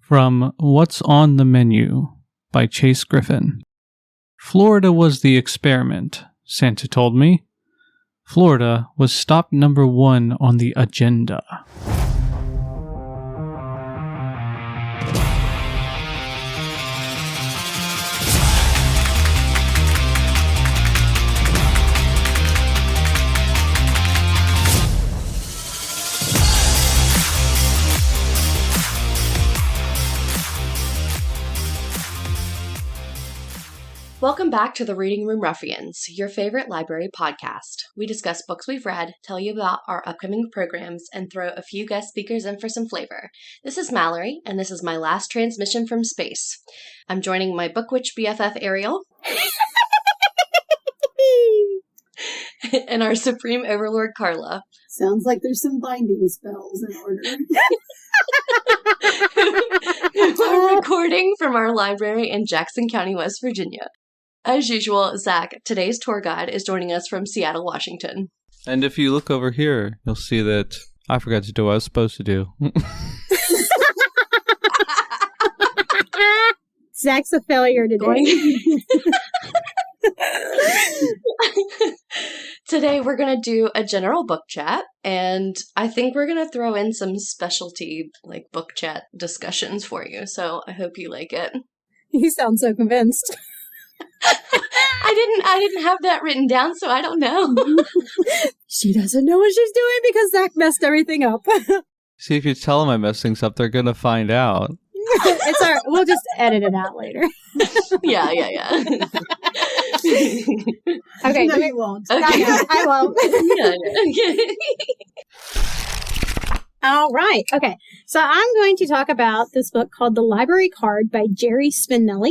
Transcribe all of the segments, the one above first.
From What's on the Menu by Chase Griffin. Florida was the experiment, Santa told me. Florida was stop number 1 on the agenda. Welcome back to the Reading Room Ruffians, your favorite library podcast. We discuss books we've read, tell you about our upcoming programs, and throw a few guest speakers in for some flavor. This is Mallory, and this is my last transmission from space. I'm joining my Book Witch BFF Ariel, and our Supreme Overlord Carla. Sounds like there's some binding spells in order. We're recording from our library in Jackson County, West Virginia. As usual, Zach, today's tour guide, is joining us from Seattle, Washington. And if you look over here, you'll see that I forgot to do what I was supposed to do. Zach's a failure today. Today we're going to do a general book chat, and I think we're going to throw in some specialty book chat discussions for you, so I hope you like it. You sound so convinced. I didn't have that written down, so I don't know. She doesn't know what she's doing because Zach messed everything up. See, if you tell them I mess things up, they're going to find out. It's all right. We'll just edit it out later. Yeah. Okay. No, you won't. Okay. I won't. Yeah. All right. Okay. So I'm going to talk about this book called The Library Card by Jerry Spinelli.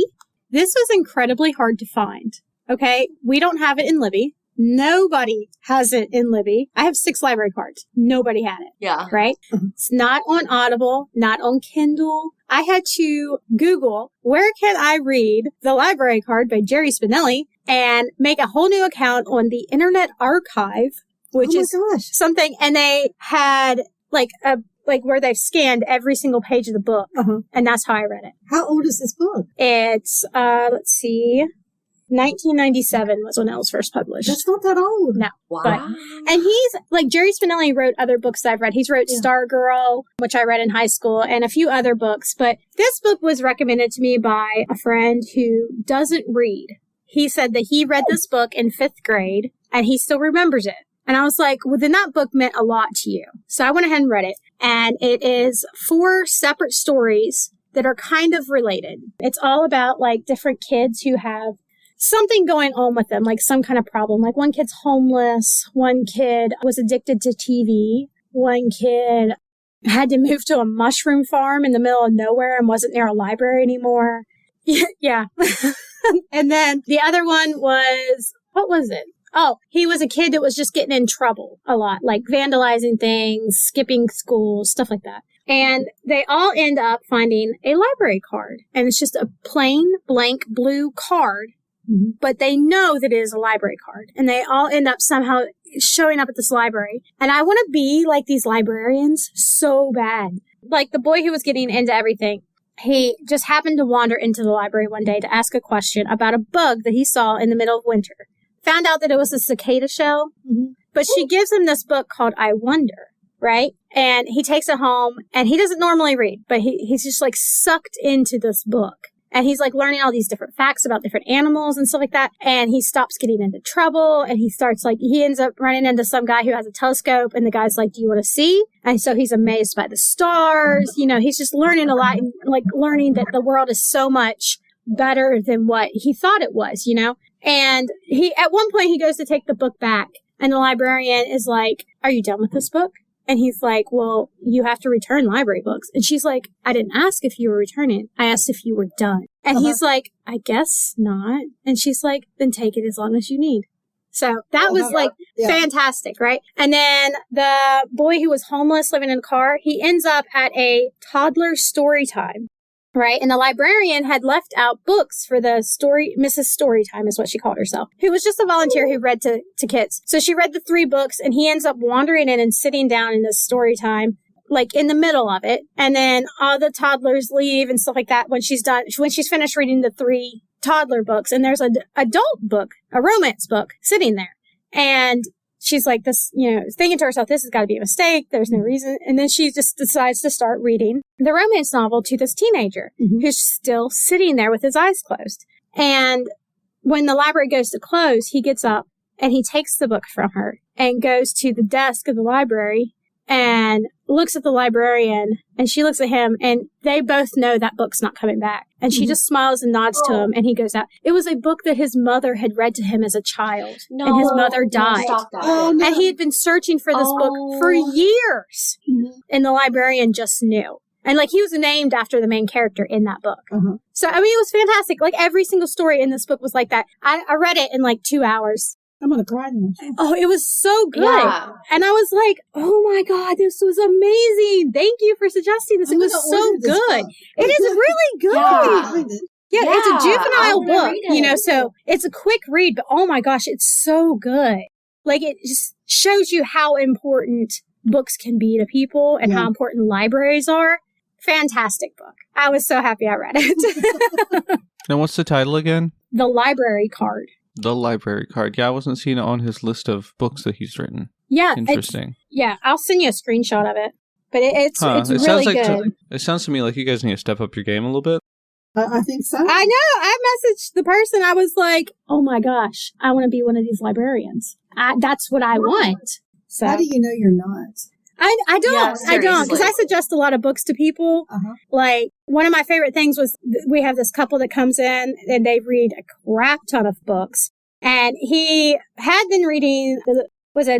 This was incredibly hard to find. Okay. We don't have it in Libby. Nobody has it in Libby. I have 6 library cards. Nobody had it. Yeah. Right? It's not on Audible, not on Kindle. I had to Google, where can I read The Library Card by Jerry Spinelli, and make a whole new account on the Internet Archive, which is something. And they had where they've scanned every single page of the book. And that's how I read it. How old is this book? It's, let's see, 1997 was when it was first published. That's not that old. No. Wow. But, and he's, Jerry Spinelli wrote other books that I've read. He's wrote Stargirl, which I read in high school, and a few other books. But this book was recommended to me by a friend who doesn't read. He said that he read this book in 5th grade, and he still remembers it. And I was like, well, then that book meant a lot to you. So I went ahead and read it. And it is 4 separate stories that are kind of related. It's all about different kids who have something going on with them, some kind of problem. One kid's homeless. One kid was addicted to TV. One kid had to move to a mushroom farm in the middle of nowhere and wasn't near a library anymore. Yeah. And then the other one was, what was it? Oh, he was a kid that was just getting in trouble a lot, vandalizing things, skipping school, stuff like that. And they all end up finding a library card. And it's just a plain, blank, blue card. Mm-hmm. But they know that it is a library card. And they all end up somehow showing up at this library. And I want to be like these librarians so bad. The boy who was getting into everything, he just happened to wander into the library one day to ask a question about a bug that he saw in the middle of winter. Found out that it was a cicada shell, but she gives him this book called I Wonder, right? And he takes it home, and he doesn't normally read, but he's just sucked into this book. And he's learning all these different facts about different animals and stuff like that. And he stops getting into trouble, and he starts he ends up running into some guy who has a telescope, and the guy's like, do you want to see? And so he's amazed by the stars. He's just learning a lot, and learning that the world is so much better than what he thought it was, And at one point he goes to take the book back, and the librarian is like, are you done with this book? And he's like, well, you have to return library books. And she's like, I didn't ask if you were returning. I asked if you were done. And he's like, I guess not. And she's like, then take it as long as you need. So that was fantastic, right? And then the boy who was homeless living in a car, he ends up at a toddler story time. Right. And the librarian had left out books for the Mrs. Storytime is what she called herself, who was just a volunteer who read to kids. So she read the 3 books, and he ends up wandering in and sitting down in this story time like in the middle of it. And then all the toddlers leave and stuff like that when she's finished reading the 3 toddler books. And there's an adult book, a romance book sitting there. And she's like this, thinking to herself, this has got to be a mistake. There's no reason. And then she just decides to start reading the romance novel to this teenager who's still sitting there with his eyes closed. And when the library goes to close, he gets up and he takes the book from her and goes to the desk of the library and looks at the librarian, and she looks at him, and they both know that book's not coming back. And she just smiles and nods to him, and he goes out. It was a book that his mother had read to him as a child, and his mother died. Stop that. And he had been searching for this book for years, and the librarian just knew. And, like, he was named after the main character in that book. So, I mean, it was fantastic. Like, every single story in this book was like that. I read it in, like, 2 hours. I'm going to cry now. Oh, it was so good. Yeah. And I was like, oh my God, this was amazing. Thank you for suggesting this. It was so good. It is really good. Yeah, it's a juvenile book, so it's a quick read, but oh my gosh, it's so good. Like, it just shows you how important books can be to people and how important libraries are. Fantastic book. I was so happy I read it. And what's the title again? The Library Card. The Library Card. Yeah, I wasn't seeing it on his list of books that he's written. Yeah. Interesting. I'll send you a screenshot of it. But it's really good. It sounds to me like you guys need to step up your game a little bit. I think so. I know. I messaged the person. I was like, oh my gosh, I want to be one of these librarians. That's what I want. So how do you know you're not? I don't, because I suggest a lot of books to people. Like, one of my favorite things was we have this couple that comes in and they read a crap ton of books. And he had been reading,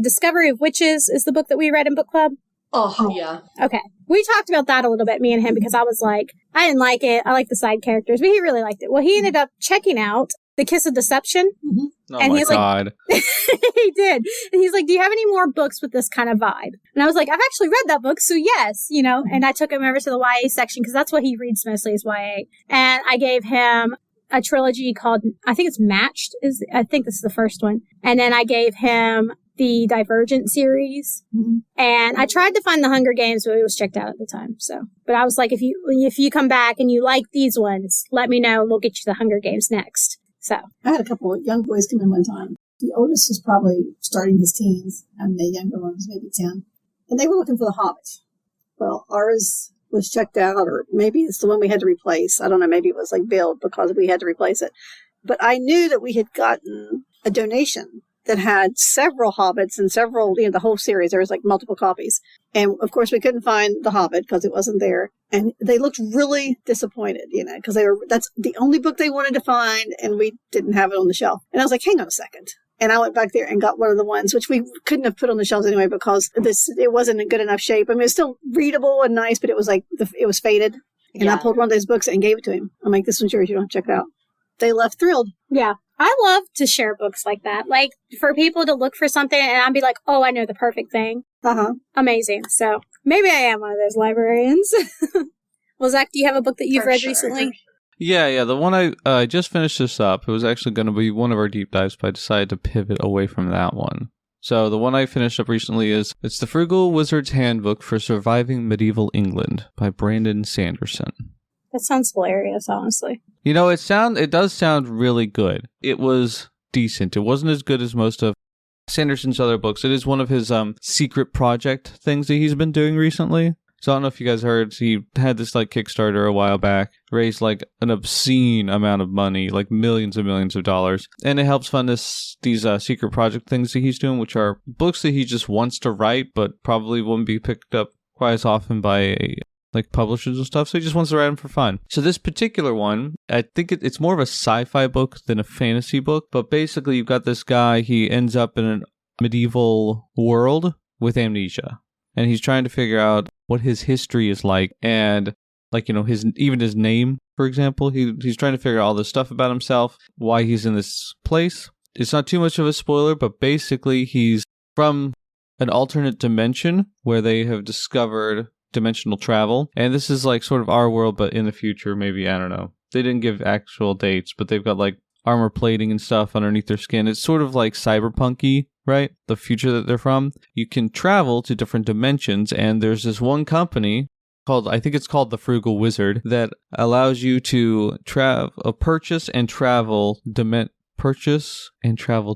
Discovery of Witches is the book that we read in book club. Oh, yeah. Okay. We talked about that a little bit, me and him, because I was like, I didn't like it. I like the side characters, but he really liked it. Well, he ended up checking out The Kiss of Deception. Oh and my God. Like, he did. And he's like, do you have any more books with this kind of vibe? And I was like, I've actually read that book, so yes, and I took him over to the YA section because that's what he reads mostly is YA. And I gave him a trilogy called, I think it's Matched, I think this is the first one. And then I gave him the Divergent series. And I tried to find the Hunger Games, but it was checked out at the time. So, but I was like, if you come back and you like these ones, let me know and we'll get you the Hunger Games next. So I had a couple of young boys come in one time. The oldest was probably starting his teens, and the younger one was maybe 10. And they were looking for The Hobbit. Well, ours was checked out, or maybe it's the one we had to replace. I don't know, maybe it was like billed because we had to replace it. But I knew that we had gotten a donation that had several Hobbits and several, the whole series. There was like multiple copies. And of course we couldn't find The Hobbit because it wasn't there. And they looked really disappointed, because that's the only book they wanted to find, and we didn't have it on the shelf. And I was like, hang on a second. And I went back there and got one of the ones, which we couldn't have put on the shelves anyway because it wasn't in good enough shape. I mean, it was still readable and nice, but it was like, it was faded. And I pulled one of those books and gave it to him. I'm like, this one's yours. You don't have to check it out. They left thrilled. Yeah. I love to share books like that. Like, for people to look for something and I'd be like, oh, I know the perfect thing. Amazing. So maybe I am one of those librarians. Well, Zach, do you have a book that you've read recently? Yeah. The one I just finished this up. It was actually going to be one of our deep dives, but I decided to pivot away from that one. So the one I finished up recently it's The Frugal Wizard's Handbook for Surviving Medieval England by Brandon Sanderson. That sounds hilarious, honestly. It does sound really good. It was decent. It wasn't as good as most of Sanderson's other books. It is one of his secret project things that he's been doing recently. So I don't know if you guys heard, he had this like Kickstarter a while back, raised like an obscene amount of money, like millions and millions of dollars. And it helps fund these secret project things that he's doing, which are books that he just wants to write, but probably wouldn't be picked up quite as often by like publishers and stuff. So he just wants to write them for fun. So this particular one, I think it's more of a sci-fi book than a fantasy book. But basically you've got this guy, he ends up in a medieval world with amnesia. And he's trying to figure out what his history is like, and like, his name, for example. He's trying to figure out all this stuff about himself, why he's in this place. It's not too much of a spoiler, but basically he's from an alternate dimension where they have discovered dimensional travel. And this is like sort of our world, but in the future, maybe, I don't know. They didn't give actual dates, but they've got like armor plating and stuff underneath their skin. It's sort of like cyberpunk-y, right? The future that they're from. You can travel to different dimensions, and there's this one company I think it's called the Frugal Wizard, that allows you to purchase and travel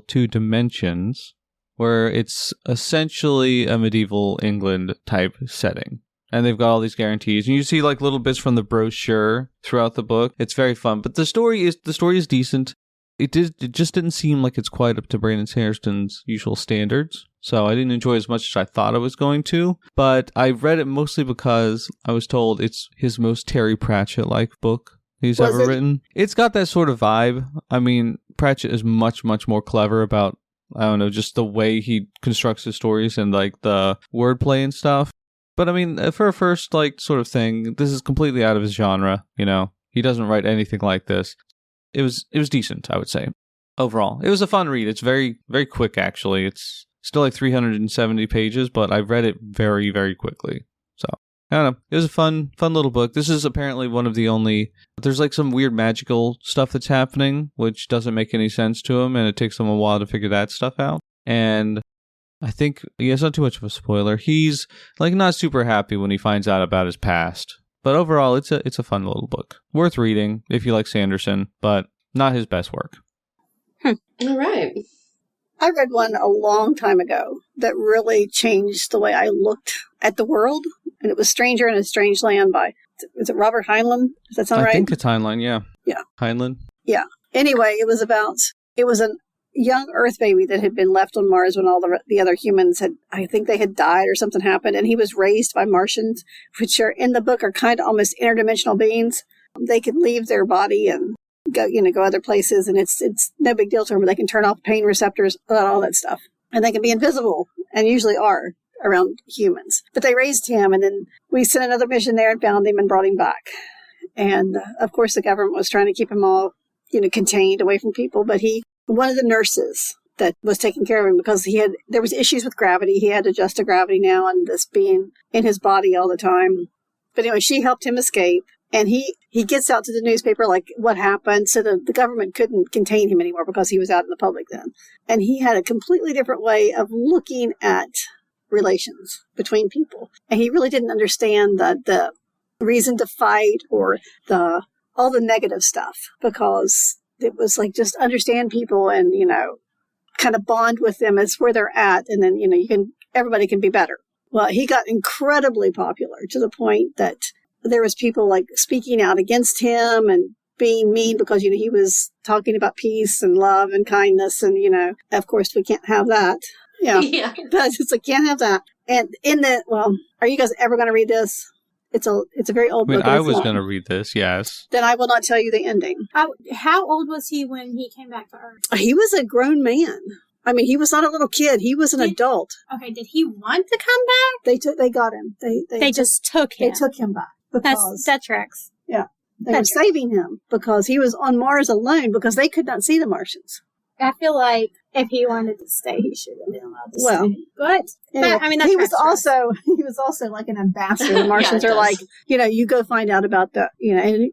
to dimensions where it's essentially a medieval England type setting. And they've got all these guarantees. And you see like little bits from the brochure throughout the book. It's very fun. But the story is decent. It just didn't seem like it's quite up to Brandon Sanderson's usual standards. So I didn't enjoy as much as I thought I was going to. But I read it mostly because I was told it's his most Terry Pratchett-like book he's ever written. It's got that sort of vibe. I mean, Pratchett is much, much more clever about, I don't know, just the way he constructs his stories and like the wordplay and stuff. But I mean, for a first like sort of thing, this is completely out of his genre, you know. He doesn't write anything like this. It was decent, I would say. Overall, it was a fun read. It's very, very quick, actually. It's still like 370 pages, but I read it very, very quickly. So, I don't know. It was a fun little book. This is apparently one of the only... There's like some weird magical stuff that's happening, which doesn't make any sense to him, and it takes him a while to figure that stuff out. And I think, it's not too much of a spoiler. He's like not super happy when he finds out about his past. But overall, it's a fun little book. Worth reading if you like Sanderson, but not his best work. All right. I read one a long time ago that really changed the way I looked at the world, and it was Stranger in a Strange Land by, is it Robert Heinlein? Does that sound right? I think it's Heinlein, yeah. Yeah. Heinlein? Yeah. Anyway, it was a young Earth baby that had been left on Mars when all the other humans I think they had died or something happened, and he was raised by Martians, which are in the book are kind of almost interdimensional beings. They can leave their body and go other places, and it's no big deal to them. But they can turn off pain receptors, all that stuff, and they can be invisible, and usually are around humans. But they raised him, and then we sent another mission there and found him and brought him back. And of course, the government was trying to keep him all contained away from people, but one of the nurses that was taking care of him, because there was issues with gravity. He had to adjust to gravity now, and this being in his body all the time. But anyway, she helped him escape, and he gets out to the newspaper like what happened. So the government couldn't contain him anymore because he was out in the public then. And he had a completely different way of looking at relations between people. And he really didn't understand the reason to fight or all the negative stuff, because it was like just understand people and, kind of bond with them as where they're at. And then, everybody can be better. Well, he got incredibly popular to the point that there was people like speaking out against him and being mean because, he was talking about peace and love and kindness. And, of course, we can't have that. Yeah. But it's like, can't have that. And are you guys ever going to read this? It's a very old book. I was going to read this, yes. Then I will not tell you the ending. How old was he when he came back to Earth? He was a grown man. I mean, he was not a little kid. He was an adult. Okay, did he want to come back? They got him. They just took him. They took him back. That tracks. Yeah. They were saving him because he was on Mars alone because they could not see the Martians. I feel like if he wanted to stay, he should have been allowed to stay. But anyway, I mean, he was also like an ambassador. The Martians are like, you go find out about the,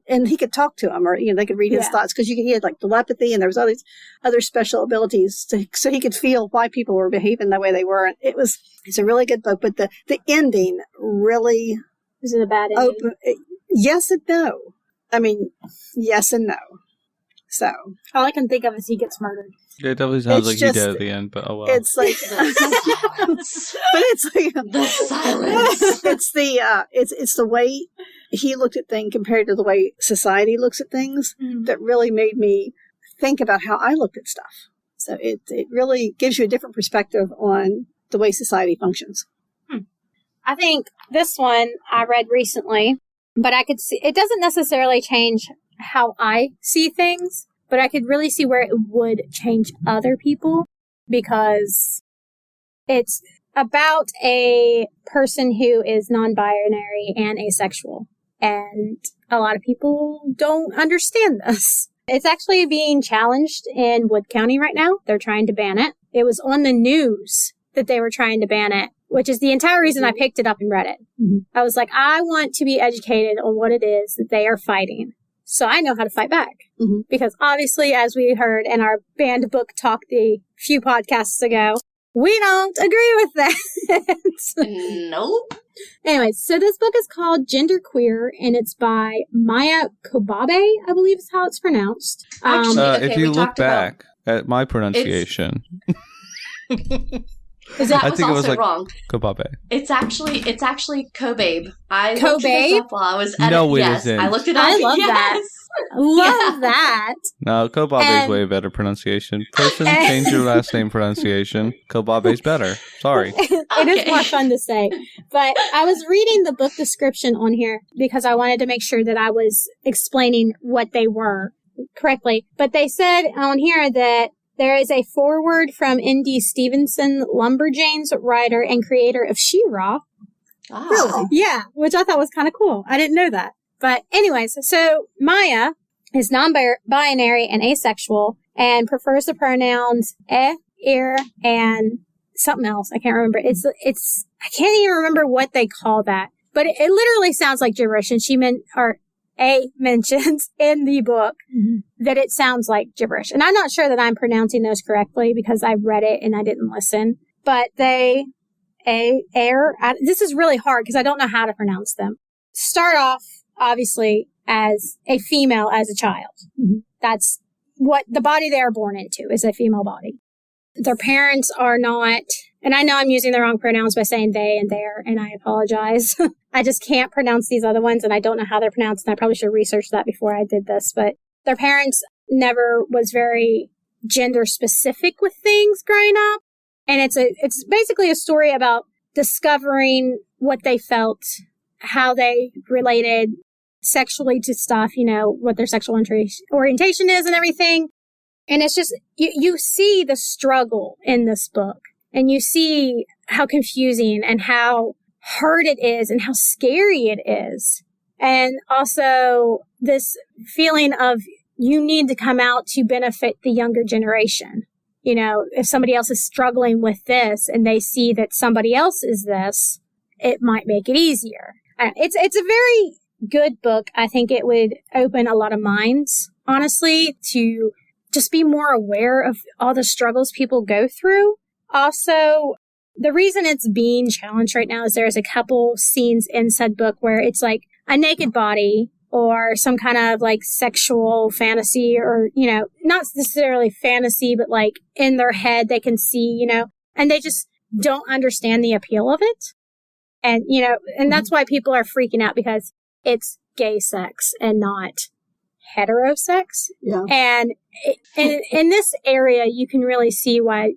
and he could talk to them, or they could read his thoughts, because he had like telepathy, and there was all these other special abilities so he could feel why people were behaving the way they were. And it's a really good book, but the ending really is it a bad ending? Yes and no. I mean, yes and no. So all I can think of is he gets murdered. Yeah, it definitely sounds like he did at the end, but oh well. It's like, but it's like the silence. It's the way he looked at things compared to the way society looks at things that really made me think about how I looked at stuff. So it really gives you a different perspective on the way society functions. I think this one I read recently, but I could see it doesn't necessarily change how I see things, but I could really see where it would change other people, because it's about a person who is non-binary and asexual. And a lot of people don't understand this. It's actually being challenged in Wood County right now. They're trying to ban it. It was on the news that they were trying to ban it, which is the entire reason I picked it up and read it. I was like, I want to be educated on what it is that they are fighting, so I know how to fight back. Because obviously, as we heard in our banned book talk the few podcasts ago, We don't agree with that. Nope. Anyway, so this book is called Genderqueer, and it's by Maya Kobabe, I believe is how it's pronounced. Actually, okay, if you we look talked about- back at my pronunciation, that was also wrong. Kobabe. It's actually Kobabe. I Kobabe? looked this up while I was editing. No, it yes, isn't. I looked it up. I love that. Love that. No, Kobabe's way better pronunciation. Person, change your last name pronunciation. Kobabe's better. Sorry. It is more fun to say. But I was reading the book description on here because I wanted to make sure that I was explaining what they were correctly. But they said on here that there is a foreword from N.D. Stevenson, Lumberjanes writer and creator of She-Ra. Oh. Really? Yeah, which I thought was kind of cool. I didn't know that. But anyways, so Maya is non-binary and asexual and prefers the pronouns ir, and something else. I can't remember. I can't even remember what they call that. But it literally sounds like gibberish. And mentions in the book that it sounds like gibberish. And I'm not sure that I'm pronouncing those correctly because I read it and I didn't listen. But this is really hard because I don't know how to pronounce them. Start off, obviously, as a female as a child. That's what the body they are born into, is a female body. Their parents are not, and I know I'm using the wrong pronouns by saying they and their, and I apologize. I just can't pronounce these other ones, and I don't know how they're pronounced, and I probably should research that before I did this. But their parents never was very gender specific with things growing up. And it's basically a story about discovering what they felt, how they related sexually to stuff, what their sexual orientation is and everything. And it's just, you see the struggle in this book, and you see how confusing and how hard it is and how scary it is. And also this feeling of you need to come out to benefit the younger generation. If somebody else is struggling with this and they see that somebody else is this, it might make it easier. It's a very good book. I think it would open a lot of minds, honestly, to just be more aware of all the struggles people go through. Also, the reason it's being challenged right now is there's a couple scenes in said book where it's like a naked body or some kind of like sexual fantasy, or, not necessarily fantasy, but like in their head they can see, and they just don't understand the appeal of it. And, and that's why people are freaking out, because it's gay sex and not heterosex. Yeah. And in this area, you can really see why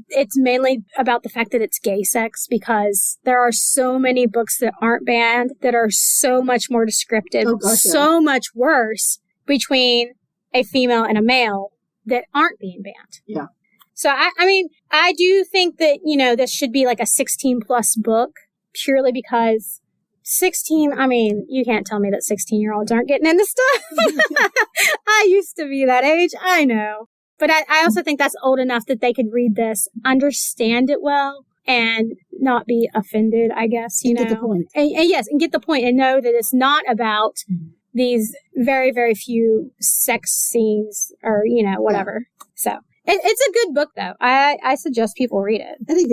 it's mainly about the fact that it's gay sex, because there are so many books that aren't banned that are so much more descriptive, so much worse between a female and a male that aren't being banned. Yeah. So, I do think that, this should be like a 16 plus book, purely because 16, you can't tell me that 16-year-olds aren't getting into stuff. I used to be that age. I know. But I also think that's old enough that they could read this, understand it well, and not be offended, I guess, Get the point. And yes, and get the point, and know that it's not about these very, very few sex scenes or, whatever. Yeah. So it's a good book, though. I suggest people read it. I think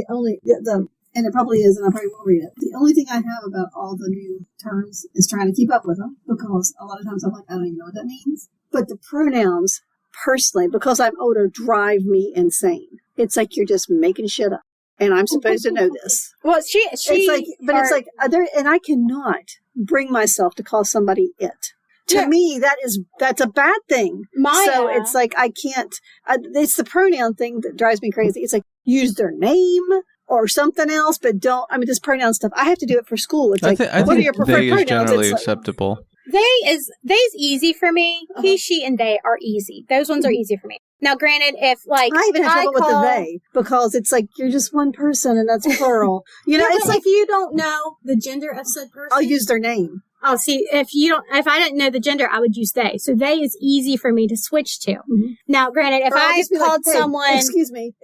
and it probably is, and I probably will read it. The only thing I have about all the new terms is trying to keep up with them, because a lot of times I'm like, I don't even know what that means. But the pronouns, personally, because I'm older, drive me insane. It's like you're just making shit up, and I'm supposed to know this. Well, it's like, and I cannot bring myself to call somebody it. To me, that's a bad thing. So it's like, I can't, it's the pronoun thing that drives me crazy. It's like, use their name or something else, but don't, this pronoun stuff, I have to do it for school. It's what are your preferred they pronouns? Is generally acceptable. They's easy for me. He, she, and they are easy. Those ones are easy for me. Now, granted, if like I even have trouble with the they, because it's like you're just one person and that's plural. It's like, if you don't know the gender of said person, I'll use their name. Oh, see, if I didn't know the gender, I would use they. So they is easy for me to switch to. Mm-hmm. Now, granted, if I called someone, excuse me,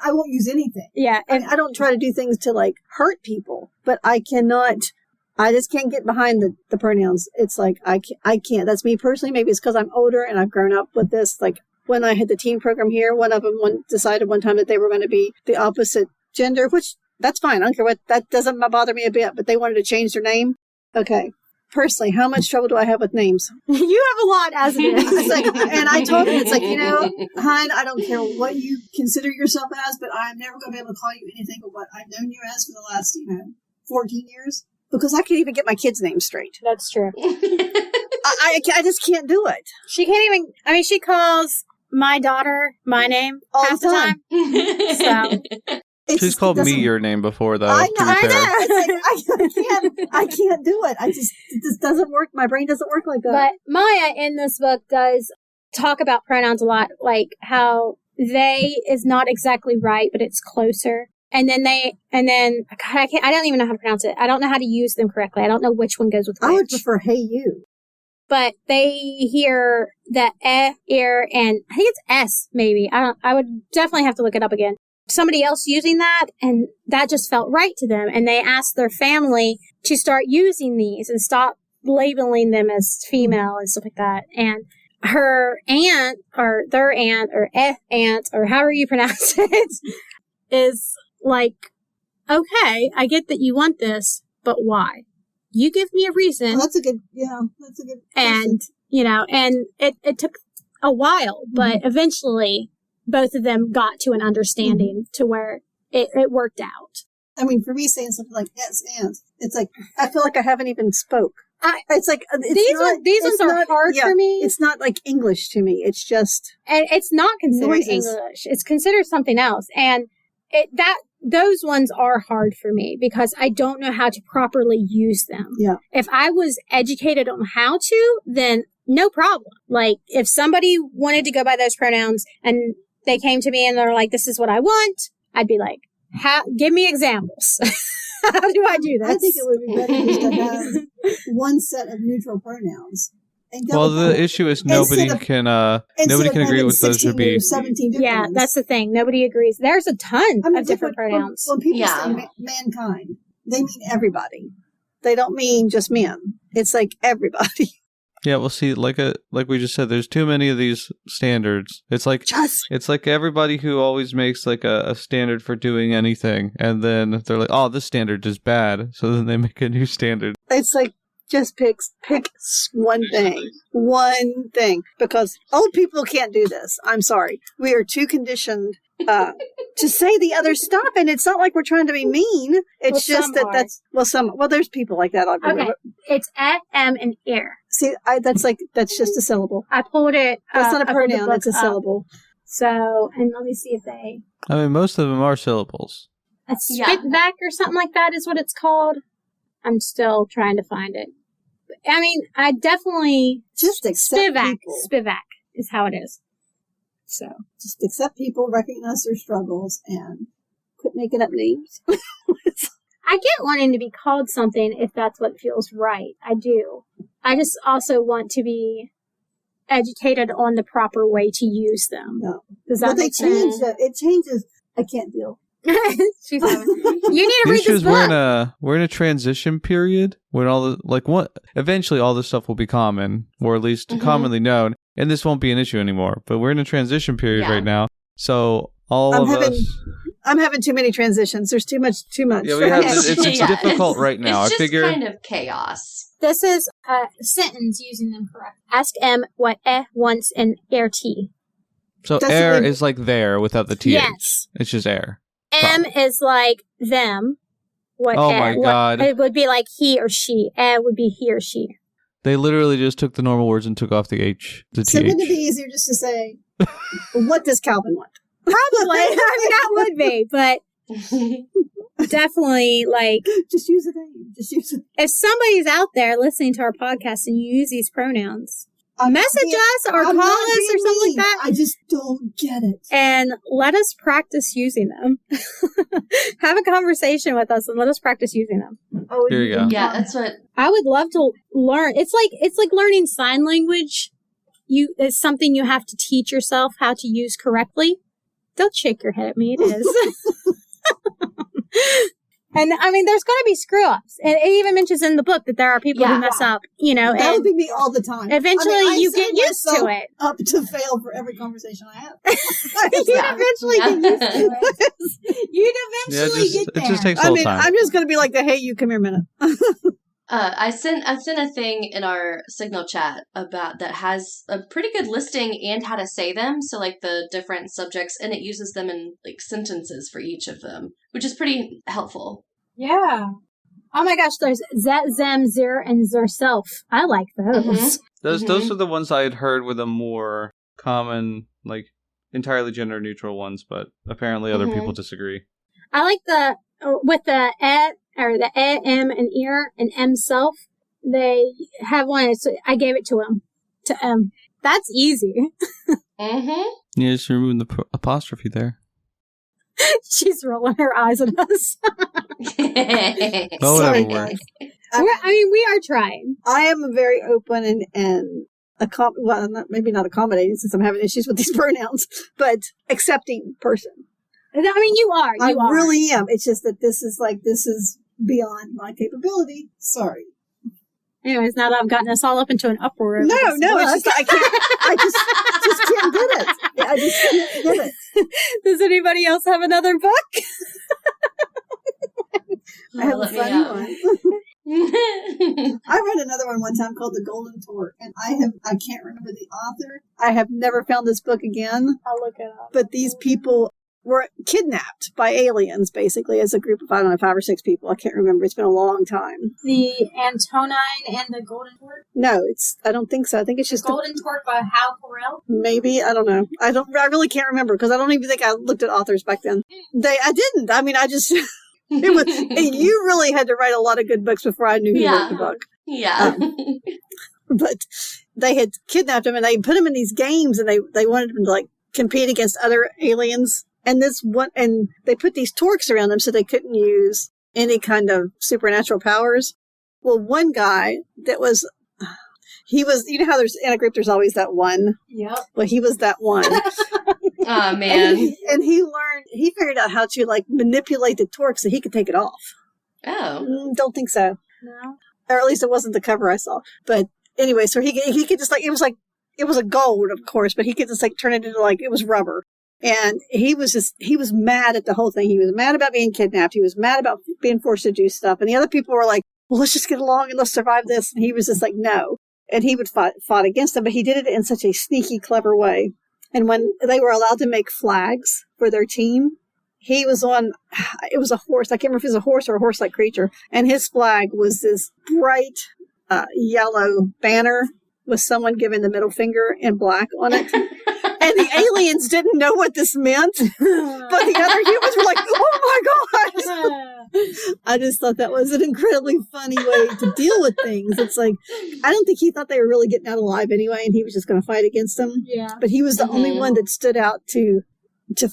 I won't use anything. Yeah, I don't try to do things to like hurt people, but I just can't get behind the pronouns. It's like, I can't. That's me personally. Maybe it's because I'm older and I've grown up with this. Like, when I had the teen program here, one of them decided one time that they were going to be the opposite gender, which that's fine. I don't care what, that doesn't bother me a bit, but they wanted to change their name. Okay. Personally, how much trouble do I have with names? You have a lot as it is. It's like, and I told him, it's like, hon, I don't care what you consider yourself as, but I'm never going to be able to call you anything but what I've known you as for the last, 14 years. Because I can't even get my kids' names straight. That's true. I just can't do it. She can't even, she calls my daughter my name all half the time. So. She's called me your name before, though. I know. It's like, I can't do it. It just doesn't work. My brain doesn't work like that. But Maya in this book does talk about pronouns a lot, like how they is not exactly right, but it's closer. And then I don't even know how to pronounce it. I don't know how to use them correctly. I don't know which one goes with which. I would prefer hey you. But they hear that ear, and I think it's s maybe. I would definitely have to look it up again. Somebody else using that, and that just felt right to them. And they asked their family to start using these and stop labeling them as female and stuff like that. And her aunt, or their aunt, or aunt, or however you pronounce it, is like, okay, I get that you want this, but why? You give me a reason. That's a good question. And, and it took a while, but eventually both of them got to an understanding to where it worked out. I mean, for me, saying something like yes and, it's like, I feel like I haven't even spoke. It's like, these ones are hard for me. It's not like English to me. It's just. And it's not considered noises. English. It's considered something else. And those ones are hard for me because I don't know how to properly use them. Yeah. If I was educated on how to, then no problem. Like, if somebody wanted to go by those pronouns and they came to me and they're like, this is what I want, I'd be like, give me examples. How do I do this? I think it would be better just to have one set of neutral pronouns. Well, the issue is nobody can agree with those would be 17 different ones. That's the thing. Nobody agrees. There's a ton of different pronouns. When people say mankind, they mean everybody. They don't mean just men. It's like everybody. Yeah, well, see, like we just said, there's too many of these standards. It's like everybody who always makes like a standard for doing anything, and then they're like, "Oh, this standard is bad," so then they make a new standard. It's like just pick one thing, because old people can't do this. I'm sorry, we are too conditioned to say the other stuff, and it's not like we're trying to be mean. It's just there's people like that. Okay, it's m and ear. See, that's just a syllable. I pulled it. That's not a pronoun. That's a syllable. So, and let me see if they. I mean, most of them are syllables. A spitback or something like that is what it's called. I'm still trying to find it. I mean, I definitely just accept people. Spivak is how it is. So just accept people, recognize their struggles, and quit making up names. I get wanting to be called something if that's what feels right. I do. I just also want to be educated on the proper way to use them. No. Does that make sense? It changes. I can't deal. She's having, you need to read this book. We're in a transition period when eventually all this stuff will be common, or at least commonly known, and this won't be an issue anymore. But we're in a transition period right now, so I'm having too many transitions. There's too much. Yeah, it's difficult right now. It's just kind of chaos. This is a sentence using them correct. Ask M what wants in air T. So air is like there without the th. Yes. It's just air. M is like them. My God. It would be like he or she. Would be he or she. They literally just took the normal words and took off the H. The so TH. wouldn't it be easier just to say, what does Calvin want? Probably. I mean, that would be, but definitely, like... Just use a name. Just use it. If somebody's out there listening to our podcast and you use these pronouns, message us or call us or something like that. I just don't get it. And let us practice using them. Have a conversation with us and let us practice using them. Oh, here you go. Yeah, that's what I would love to learn. It's like learning sign language. It's something you have to teach yourself how to use correctly. Don't shake your head at me. It is. And I mean, there's going to be screw ups. And it even mentions in the book that there are people who mess up, you know. That would be me all the time. Eventually, you get used to it. Up to fail for every conversation I have. You'd eventually get used to it. You'd eventually get there. It just takes a little time. I'm just going to be like, hey, you come here a minute. I sent a thing in our Signal chat about that has a pretty good listing and how to say them. So like the different subjects, and it uses them in like sentences for each of them, which is pretty helpful. Yeah. Oh my gosh, there's Zet, Zem, Zir, and Zerself. I like those. Mm-hmm. Those are the ones I had heard were the more common, like entirely gender neutral ones, but apparently other people disagree. I like the with the or the M and ear and M self. They have one. So I gave it to him. To M. That's easy. Mm-hmm. Yeah, just removing the apostrophe there. She's rolling her eyes at us. Oh, whatever works. We are trying. I am a very open and maybe not accommodating since I'm having issues with these pronouns, but accepting person. I mean, you are. I really am. It's just that this is beyond my capability. Sorry. Anyways, now that I've gotten us all up into an uproar. No, it's just I can't. I just can't get it. I just can't get it. Does anybody else have another book? I have a funny one. I read another one time called The Golden Torque, and I can't remember the author. I have never found this book again. I'll look it up. But these people were kidnapped by aliens, basically, as a group of, I don't know, 5 or 6 people. I can't remember. It's been a long time. The Antonine and the Golden Torque? No, I don't think so. I think it's just Golden Torque by Hal Correll? Maybe. I don't know. I really can't remember because I don't even think I looked at authors back then. I didn't. I mean, I just, it was, and you really had to write a lot of good books before I knew who wrote the book. Yeah. But they had kidnapped him and they put him in these games and they wanted him to like compete against other aliens. And they put these torques around them so they couldn't use any kind of supernatural powers. Well, one guy you know how there's in a group there's always that one. Yep. Well, he was that one. Oh man. And he figured out how to like manipulate the torque so he could take it off. Oh. Don't think so. No. Or at least it wasn't the cover I saw. But anyway, so he could just it was a gold, of course, but he could just like turn it into like it was rubber. And he was mad at the whole thing. He was mad about being kidnapped. He was mad about being forced to do stuff. And the other people were like, well, let's just get along and let's survive this. And he was just like, no. And he would fought against them, but he did it in such a sneaky, clever way. And when they were allowed to make flags for their team, it was a horse. I can't remember if it was a horse or a horse-like creature. And his flag was this bright yellow banner with someone giving the middle finger in black on it. And the aliens didn't know what this meant, but the other humans were like, oh my gosh. I just thought that was an incredibly funny way to deal with things. It's like, I don't think he thought they were really getting out alive anyway, and he was just going to fight against them. Yeah. But he was the only one that stood out to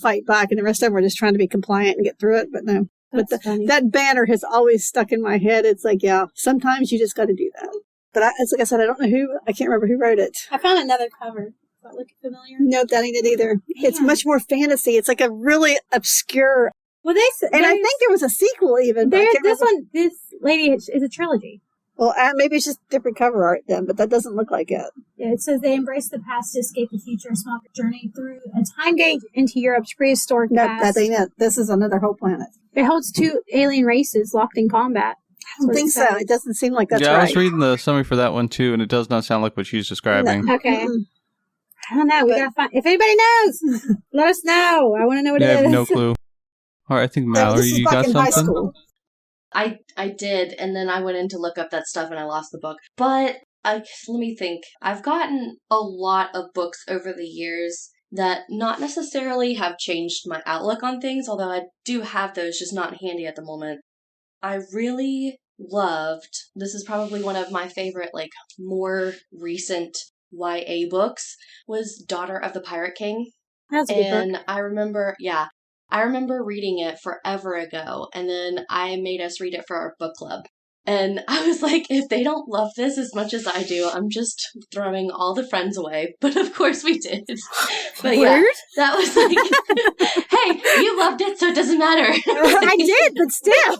fight back, and the rest of them were just trying to be compliant and get through it, but no. But that banner has always stuck in my head. It's like, yeah, sometimes you just got to do that. But like I said, I can't remember who wrote it. I found another cover. Does that look familiar? No, that ain't it either. Yeah. It's much more fantasy. It's like a really obscure. Well, and I think there was a sequel even. This lady is a trilogy. Well, maybe it's just different cover art then, but that doesn't look like it. Yeah, it says they embrace the past to escape the future, a small journey through a time gate into Europe's prehistoric past. No, that ain't it. This is another whole planet. It holds 2 alien races locked in combat. I don't think so. It doesn't seem like that's right. Yeah, I was reading the summary for that one too, and it does not sound like what she's describing. No. Okay. I don't know. We gotta find. If anybody knows, let us know. I want to know what it is. I have no clue. All right, I think Mallory, you got something? I did, and then I went in to look up that stuff and I lost the book. But let me think. I've gotten a lot of books over the years that not necessarily have changed my outlook on things, although I do have those, just not handy at the moment. I really loved, this is probably one of my favorite, more recent YA books, was Daughter of the Pirate King. That's a good book. I remember reading it forever ago, and then I made us read it for our book club. And I was like, if they don't love this as much as I do, I'm just throwing all the friends away. But of course we did. But yeah, that was like, hey, you loved it, so it doesn't matter. I did, but still.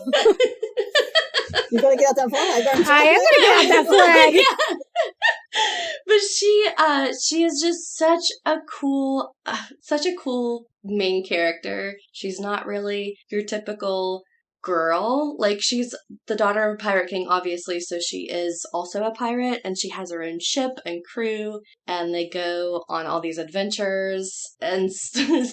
You're going to get out that flag, I am going to get out that flag. Yeah. But she is just such a cool main character. She's not really your typical girl. Like, she's the daughter of a pirate king, obviously, so she is also a pirate, and she has her own ship and crew, and they go on all these adventures, and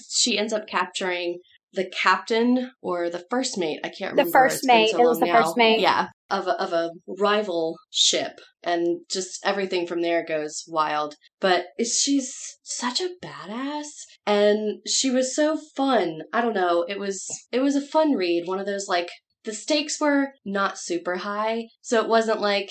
she ends up capturing the captain or the first mate. I can't remember. The first mate. It was the first mate. Yeah, of a rival ship, and just everything from there goes wild. But she's such a badass, and she was so fun. I don't know. It was a fun read. One of those, like, the stakes were not super high, so it wasn't like,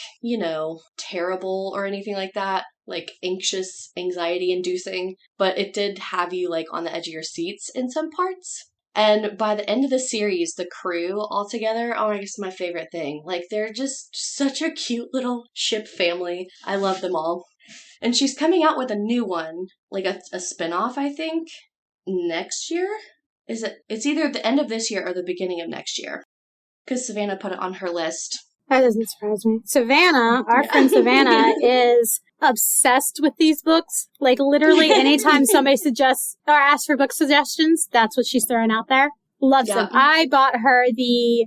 terrible or anything like that, like anxious, anxiety-inducing, but it did have you, like, on the edge of your seats in some parts. And by the end of the series, the crew all together, oh, I guess my favorite thing. Like, they're just such a cute little ship family. I love them all. And she's coming out with a new one, like a spin-off, I think, next year? It's either the end of this year or the beginning of next year. Because Savannah put it on her list. That doesn't surprise me. Savannah, our friend Savannah, is obsessed with these books. Like, literally, anytime somebody suggests or asks for book suggestions, that's what she's throwing out there. Loves them. I bought her the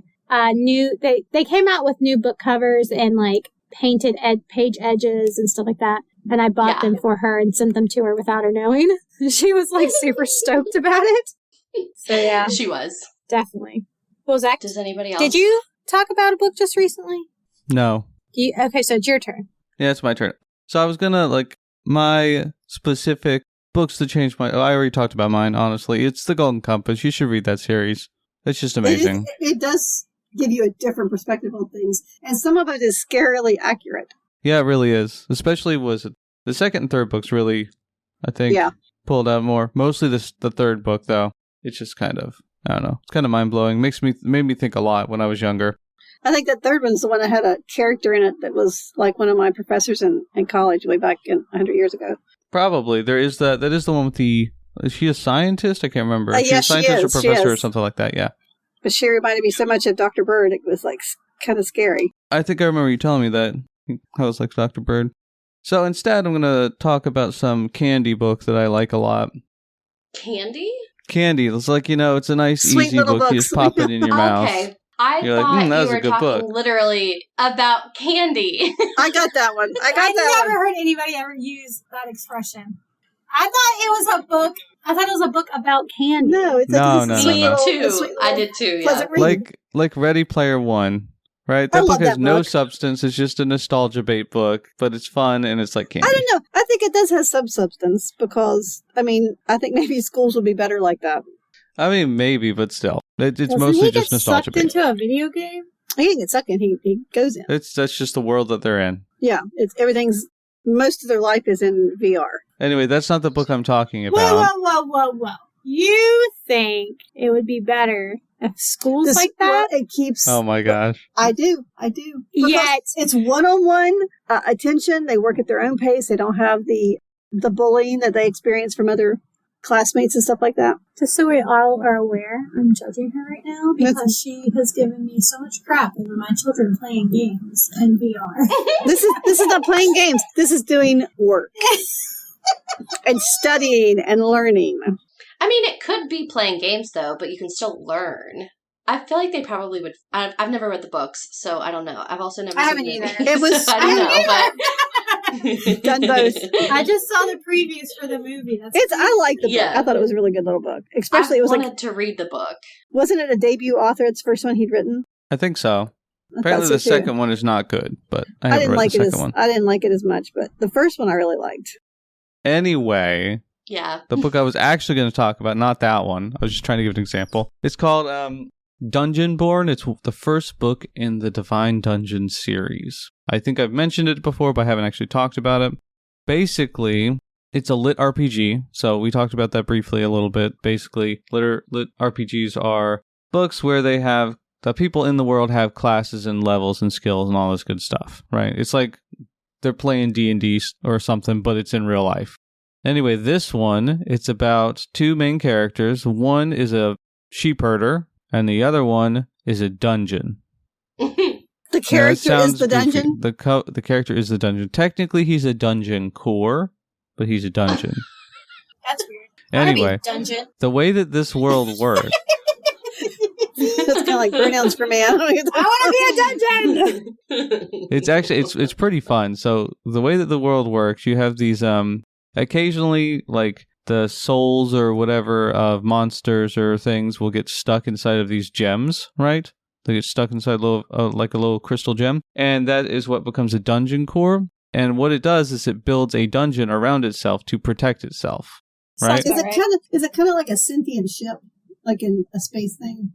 new... They came out with new book covers and, like, painted page edges and stuff like that. And I bought them for her and sent them to her without her knowing. She was, like, super stoked about it. So, yeah. She was. Definitely. Well, Zach, does anybody else? Did you talk about a book just recently? No. Okay, so it's your turn. Yeah, it's my turn. So I was gonna, my specific books to change my... I already talked about mine, honestly. It's The Golden Compass. You should read that series. It's just amazing. It does give you a different perspective on things, and some of it is scarily accurate. Yeah, it really is. Especially the second and third books really, I think, pulled out more. Mostly the third book, though. It's just kind of... I don't know. It's kind of mind-blowing. Made me think a lot when I was younger. I think that third one's the one that had a character in it that was like one of my professors in college way back 100 years ago. Probably. That is the one with the... Is she a scientist? I can't remember. Is she a scientist or professor or something like that? Yeah. But she reminded me so much of Dr. Bird, it was like kind of scary. I think I remember you telling me that. I was like Dr. Bird. So instead, I'm going to talk about some candy book that I like a lot. Candy? Candy. It's like, it's a nice, sweet easy book. Books. You just pop it in your mouth. Okay. I You're thought that was you a were good talking book. literally about candy. I got that one. I never heard anybody ever use that expression. I thought it was a book about candy. No, it's no. Me too. I did too, yeah. Like Ready Player One. Right? That book has no substance. It's just a nostalgia bait book, but it's fun and it's like candy. I don't know. I think it does have some substance because, I think maybe schools would be better like that. I mean, maybe, but still. It's mostly just nostalgia bait. Into a video game? He didn't get sucked in. He goes in. That's just the world that they're in. Yeah. Most of their life is in VR. Anyway, that's not the book I'm talking about. Whoa. You think it would be better if schools like that? It keeps... Oh my gosh. I do. Yet it's one-on-one attention. They work at their own pace. They don't have the bullying that they experience from other classmates and stuff like that. Just so we all are aware, I'm judging her right now because she has given me so much crap over my children playing games and VR. This is not playing games. This is doing work and studying and learning. I mean, it could be playing games, though, but you can still learn. I feel like they probably would... I've never read the books, so I don't know. I've also never seen the movie. It was... So I don't know, but... Done both. I just saw the previews for the movie. I liked the book. I thought it was a really good little book. Especially, I wanted to read the book. Wasn't it a debut author? It's the first one he'd written? I think so. Apparently the second one is not good, but I haven't read the second one. I didn't like it as much, but the first one I really liked. Anyway... Yeah. The book I was actually going to talk about, not that one. I was just trying to give an example. It's called Dungeonborn. It's the first book in the Divine Dungeon series. I think I've mentioned it before, but I haven't actually talked about it. Basically, it's a lit RPG. So we talked about that briefly a little bit. Basically, lit RPGs are books where they have the people in the world have classes and levels and skills and all this good stuff, right? It's like they're playing D&D or something, but it's in real life. Anyway, this one, it's about two main characters. One is a sheep herder, and the other one is a dungeon. The character is the dungeon? The character is the dungeon. Technically, he's a dungeon core, but he's a dungeon. That's weird. Anyway, dungeon. The way that this world works... That's kind of like pronouns for me. I want to be a dungeon! It's actually, it's pretty fun. So, the way that the world works, you have these... occasionally, like, the souls or whatever of monsters or things will get stuck inside of these gems, right? They get stuck inside like a little crystal gem. And that is what becomes a dungeon core. And what it does is it builds a dungeon around itself to protect itself, right? Is it kind of like a sentient ship? Like in a space thing?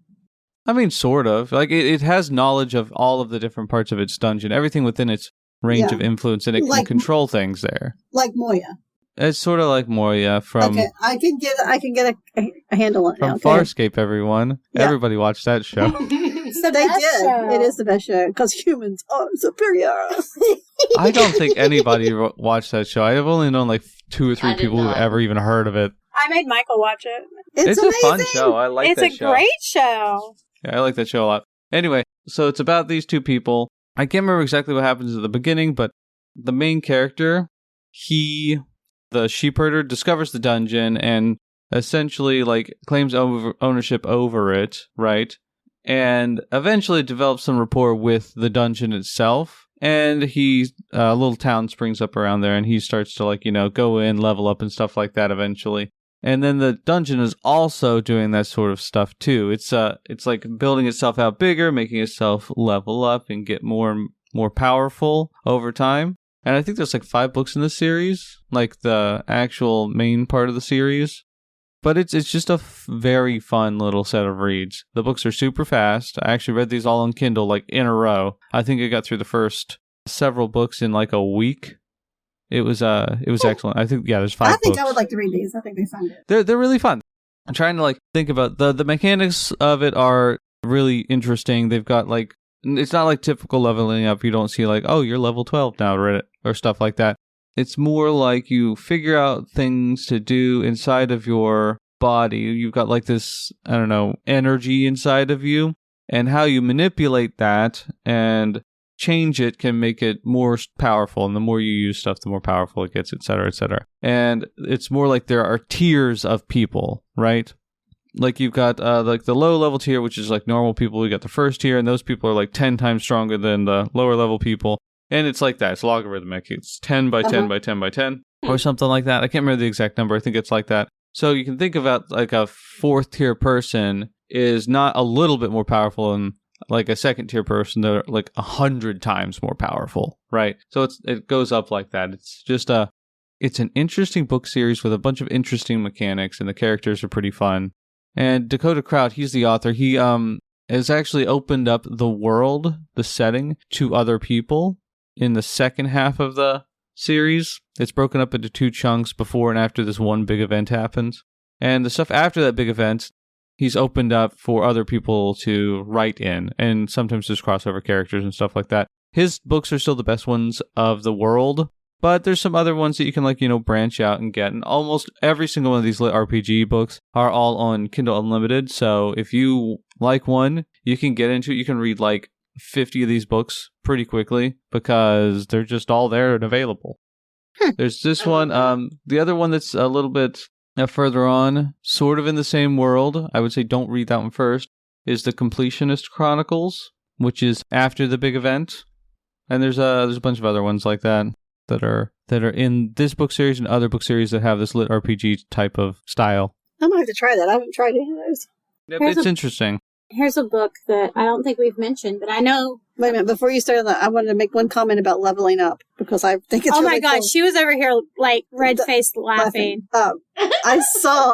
I mean, sort of. Like, it has knowledge of all of the different parts of its dungeon, everything within its range of influence, and it can control things there. Like Moya. It's sort of like Moya from... Okay, I can get a handle on it now. From Farscape, everyone. Yeah. Everybody watched that show. So they did. Show. It is the best show, because humans are superior. I don't think anybody watched that show. I have only known like 2 or 3 people who've ever even heard of it. I made Michael watch it. It's a fun show. I like that show. It's a great show. Yeah, I like that show a lot. Anyway, so it's about these two people. I can't remember exactly what happens at the beginning, but the main character, the sheep herder, discovers the dungeon and essentially like claims ownership over it, right? And eventually develops some rapport with the dungeon itself. And a little town springs up around there, and he starts to go in, level up and stuff like that eventually. And then the dungeon is also doing that sort of stuff too. It's like building itself out bigger, making itself level up and get more powerful over time. And I think there's like 5 books in the series, like the actual main part of the series. But it's just a very fun little set of reads. The books are super fast. I actually read these all on Kindle, like in a row. I think I got through the first several books in like a week. It was excellent. I think there's 5 books. I think I would like to read these. I think they find it. They're really fun. I'm trying to think about the mechanics of it are really interesting. They've got it's not like typical leveling up. You don't see you're level 12 now, or stuff like that. It's more like you figure out things to do inside of your body. You've got this, I don't know, energy inside of you, and how you manipulate that and change it can make it more powerful. And the more you use stuff, the more powerful it gets, etc., etc. And it's more like there are tiers of people, right? Like you've got the low level tier, which is like normal people. We got the first tier, and those people are like 10 times stronger than the lower level people. And it's like that. It's logarithmic. It's 10 by 10 by 10 by 10 or something like that. I can't remember the exact number. I think it's like that. So you can think about like a 4th tier person is not a little bit more powerful than like a 2nd tier person. They're like 100 times more powerful, right? So it goes up like that. It's just it's an interesting book series with a bunch of interesting mechanics, and the characters are pretty fun. And Dakota Kraut, he's the author. He has actually opened up the world, the setting, to other people. In the second half of the series, it's broken up into 2 chunks before and after this one big event happens. And the stuff after that big event, he's opened up for other people to write in. And sometimes there's crossover characters and stuff like that. His books are still the best ones of the world, but there's some other ones that you can branch out and get. And almost every single one of these lit RPG books are all on Kindle Unlimited. So if you like one, you can get into it. You can read 50 of these books pretty quickly because they're just all there and available. There's this one. The other one that's a little bit further on, sort of in the same world, I would say don't read that one first, is The Completionist Chronicles, which is after the big event. And there's a bunch of other ones like that are in this book series and other book series that have this lit RPG type of style. I might have to try that. I haven't tried any of those. Yep, it's interesting. Here's a book that I don't think we've mentioned, but I know... Wait a minute, before you start that, I wanted to make one comment about leveling up, because I think it's really God, cool. she was over here, red-faced laughing. I saw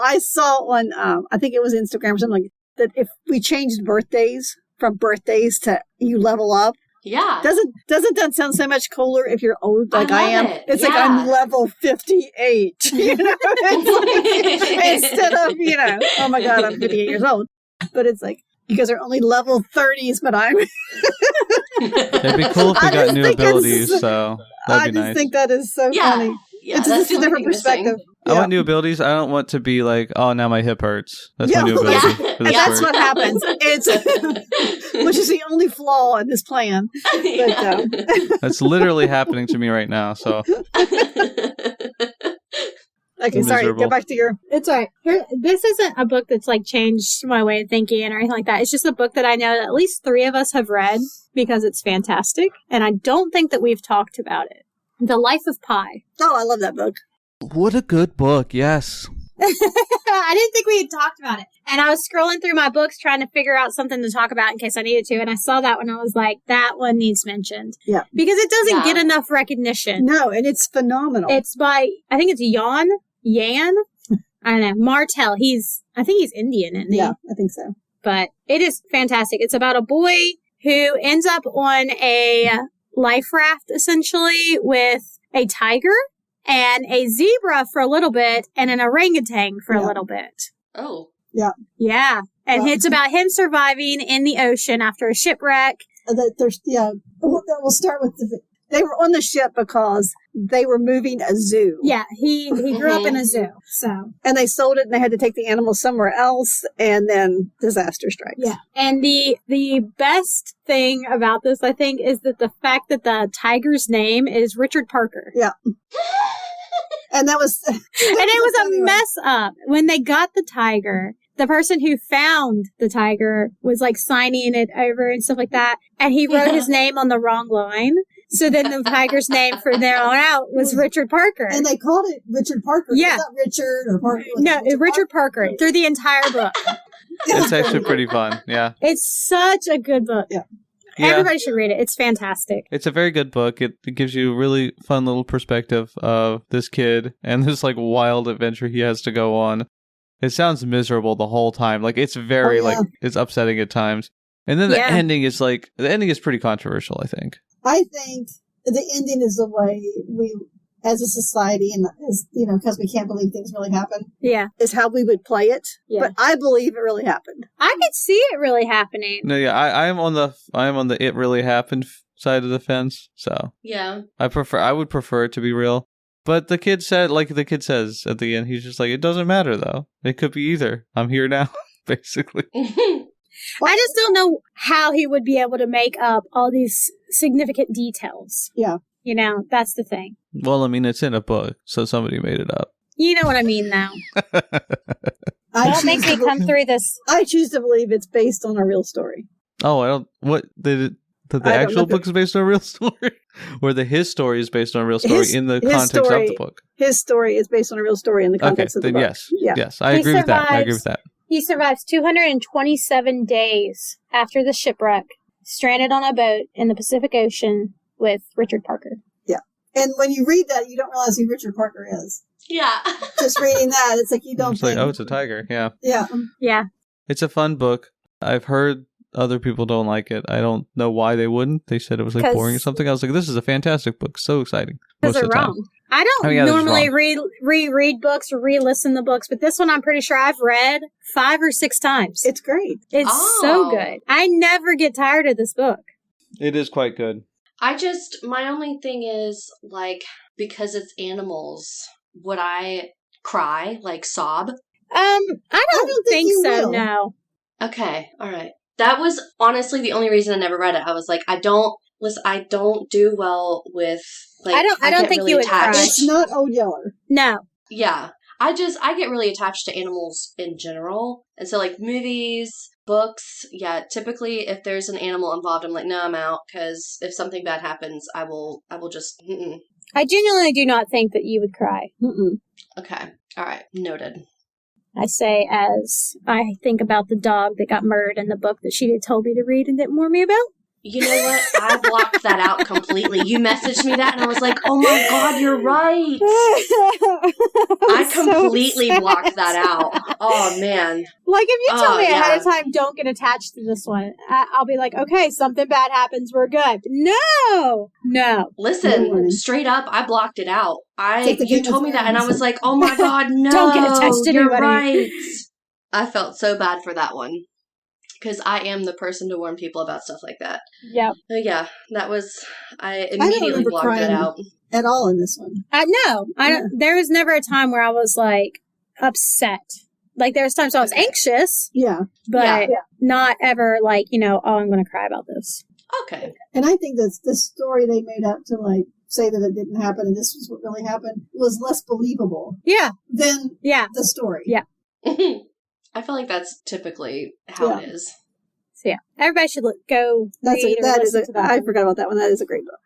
on, I think it was Instagram or something, that if we changed birthdays from birthdays to you level up, yeah. Doesn't that sound so much cooler if you're old like I am? It's like I'm level 58. Instead of, oh my God, I'm 58 years old. But it's like, because they're only level 30s, but I'm... It'd be cool if we got new abilities, so that'd be nice. I just think that is so funny. Yeah, it's just a different perspective. I want new abilities. I don't want to be like, oh, now my hip hurts. That's my new ability. And that's what happens. Which is the only flaw in this plan. But, that's literally happening to me right now, so... Okay, sorry, go back to your... It's all right. This isn't a book that's like changed my way of thinking or anything like that. It's just a book that I know that at least 3 of us have read because it's fantastic. And I don't think that we've talked about it. The Life of Pi. Oh, I love that book. What a good book, yes. I didn't think we had talked about it. And I was scrolling through my books trying to figure out something to talk about in case I needed to. And I saw that one. I was like, that one needs mentioned. Yeah. Because it doesn't get enough recognition. No, and it's phenomenal. It's by, I think it's Yan? I don't know. Martel. I think he's Indian, isn't he? Yeah, I think so. But it is fantastic. It's about a boy who ends up on a life raft, essentially, with a tiger and a zebra for a little bit and an orangutan for a little bit. Oh. Yeah. Yeah. And it's about him surviving in the ocean after a shipwreck. We'll start with they were on the ship because they were moving a zoo. Yeah, he grew up in a zoo. So, and they sold it and they had to take the animals somewhere else, and then disaster strikes. Yeah. And the best thing about this, I think, is that the fact that the tiger's name is Richard Parker. Yeah. And that was and it was a mess up. When they got the tiger, the person who found the tiger was like signing it over and stuff like that, and he wrote his name on the wrong line. So then the tiger's name from there on out was Richard Parker. And they called it Richard Parker. Yeah. It's not Richard or Parker. No, Richard Parker through the entire book. It's actually pretty fun, yeah. It's such a good book. Yeah. Everybody should read it. It's fantastic. It's a very good book. It gives you a really fun little perspective of this kid and this like wild adventure he has to go on. It sounds miserable the whole time. Like it's very it's upsetting at times. And then the ending is pretty controversial, I think. I think the ending is the way we, as a society, and as because we can't believe things really happen. Yeah, is how we would play it. Yeah. But I believe it really happened. I could see it really happening. No, yeah, I am on the it really happened side of the fence. So yeah, I would prefer it to be real. But the kid says at the end, he's just like, it doesn't matter though. It could be either. I'm here now, basically. I just don't know how he would be able to make up all these significant details. Yeah. That's the thing. Well, I mean, it's in a book, so somebody made it up. You know what I mean now. Don't make me come through this. I choose to believe it's based on a real story. Oh, I don't... What? The actual book is based on a real story? Or his story is based on a real story in the context of the book? His story is based on a real story in the context of the book. Yes. I agree with that. He survives 227 days after the shipwreck, stranded on a boat in the Pacific Ocean with Richard Parker. Yeah. And when you read that, you don't realize who Richard Parker is. Yeah. Just reading that, it's like you don't think... like, oh, it's a tiger. Yeah. Yeah. Yeah. It's a fun book. I've heard other people don't like it. I don't know why they wouldn't. They said it was like boring or something. I was like, this is a fantastic book. So exciting. Because they're wrong. I don't normally reread books or re-listen to books, but this one I'm pretty sure I've read 5 or 6 times. It's great. It's so good. I never get tired of this book. It is quite good. My only thing is, like, because it's animals, would I cry, like sob? I don't think so, will. No. Okay, all right. That was honestly the only reason I never read it. I was like, I don't do well with, like, I don't think really you would cry. It's not Old Yeller. No. Yeah. I get really attached to animals in general. And so, like, movies, books, typically if there's an animal involved, I'm like, no, I'm out, because if something bad happens, I will just, I genuinely do not think that you would cry. Okay. All right. Noted. I say as I think about the dog that got murdered in the book that she had told me to read and didn't warn me about. You know what? I blocked that out completely. You messaged me that and I was like, oh my God, you're right. I completely blocked that out. Oh, man. Like, if you tell me ahead of time, don't get attached to this one, I'll be like, okay, something bad happens, we're good. No. Listen, straight up, I blocked it out. You told me that and I was like, oh my God, no. Don't get attached to you're anybody. Right. I felt so bad for that one. because I am the person to warn people about stuff like that. Yep. But yeah, that was, I don't immediately remember blocked that crying out. at all in this one. No, I don't. There was never a time where I was like upset. Like there was times I was anxious. Yeah. But not ever like, oh, I'm going to cry about this. Okay. And I think that the story they made up to like say that it didn't happen and this was what really happened was less believable. Yeah. Than the story. Yeah. I feel like that's typically how it is. So yeah, everybody should go read that or is listen to that. I forgot about that one. That is a great book.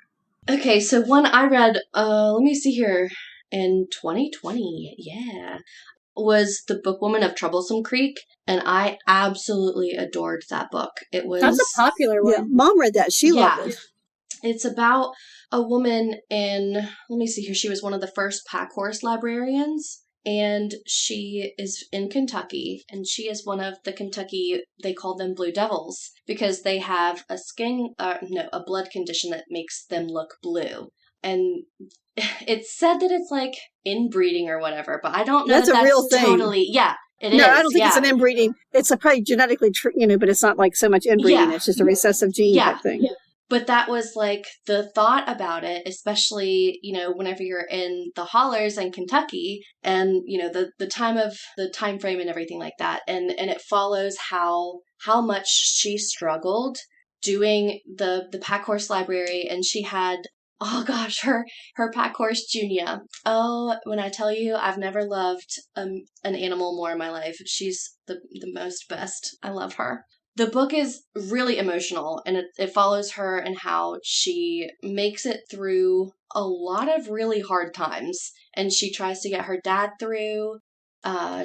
Okay, so one I read, let me see here, in 2020, was The Bookwoman of Troublesome Creek, and I absolutely adored that book. It was... That's a popular one. Yeah, Mom read that. She loved it. It's about a woman in, let me see here, she was one of the first pack horse librarians. And she is in Kentucky, and she is one of the Kentucky, they call them Blue Devils, because they have a a blood condition that makes them look blue. And it's said that it's like inbreeding or whatever, but I don't know that's a real thing. Totally, it is. No, I don't think it's an inbreeding. It's probably genetically, but it's not like so much inbreeding. It's just a recessive gene type thing. Yeah. But that was like the thought about it, especially, whenever you're in the hollers in Kentucky and, the time frame and everything like that. And it follows how much she struggled doing the pack horse library. And she had, oh gosh, her pack horse Junia. Oh, when I tell you, I've never loved an animal more in my life. She's the most best. I love her. The book is really emotional, and it follows her and how she makes it through a lot of really hard times, and she tries to get her dad through.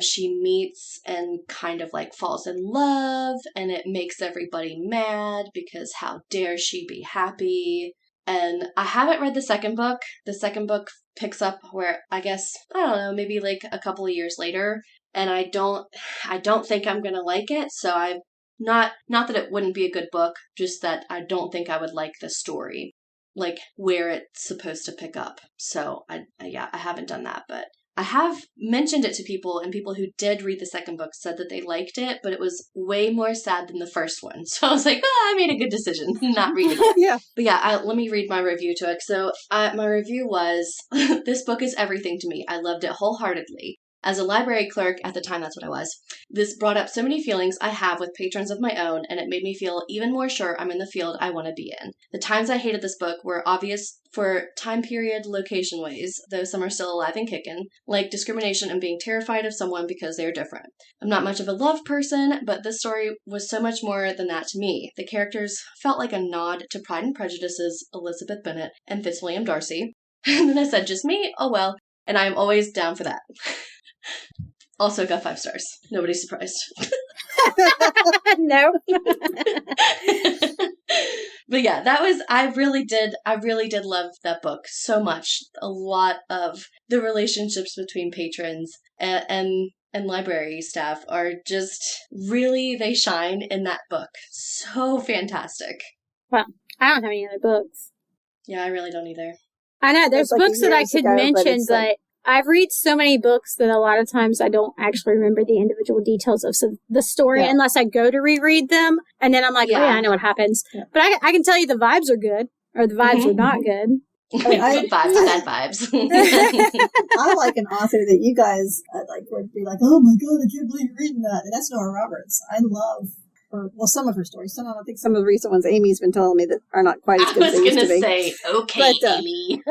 She meets and kind of like falls in love, and it makes everybody mad because how dare she be happy. And I haven't read the second book. The second book picks up where, I guess, I don't know, maybe like a couple of years later, and I don't think I'm gonna like it, so I've Not that it wouldn't be a good book, just that I don't think I would like the story, like where it's supposed to pick up. So I haven't done that, but I have mentioned it to people, and people who did read the second book said that they liked it, but it was way more sad than the first one. So I was like, I made a good decision not reading it. Yeah. But let me read my review to it. So my review was, this book is everything to me. I loved it wholeheartedly. As a library clerk, at the time that's what I was, this brought up so many feelings I have with patrons of my own, and it made me feel even more sure I'm in the field I want to be in. The times I hated this book were obvious for time period, location ways, though some are still alive and kicking, like discrimination and being terrified of someone because they're different. I'm not much of a love person, but this story was so much more than that to me. The characters felt like a nod to Pride and Prejudice's Elizabeth Bennet and Fitzwilliam Darcy. And then I said, just me? Oh well. And I am always down for that. Also got 5 stars. Nobody's surprised. No. But yeah, I really did love that book so much. A lot of the relationships between patrons and library staff are just really, they shine in that book. So fantastic. Well, I don't have any other books. Yeah, I really don't either. I know, there's books that I could mention, but I've read so many books that a lot of times I don't actually remember the individual details of the story unless I go to reread them. And then I'm like, oh yeah, I know what happens. Yeah. But I can tell you the vibes are good, or the vibes are not good. Good vibes, bad vibes. I like an author that you guys would be like, oh my god, I can't believe you're reading that. And that's Nora Roberts. I love some of her stories. Some, I think some of the recent ones Amy's been telling me that are not quite as good as they used to be. I was going to say, okay, Amy.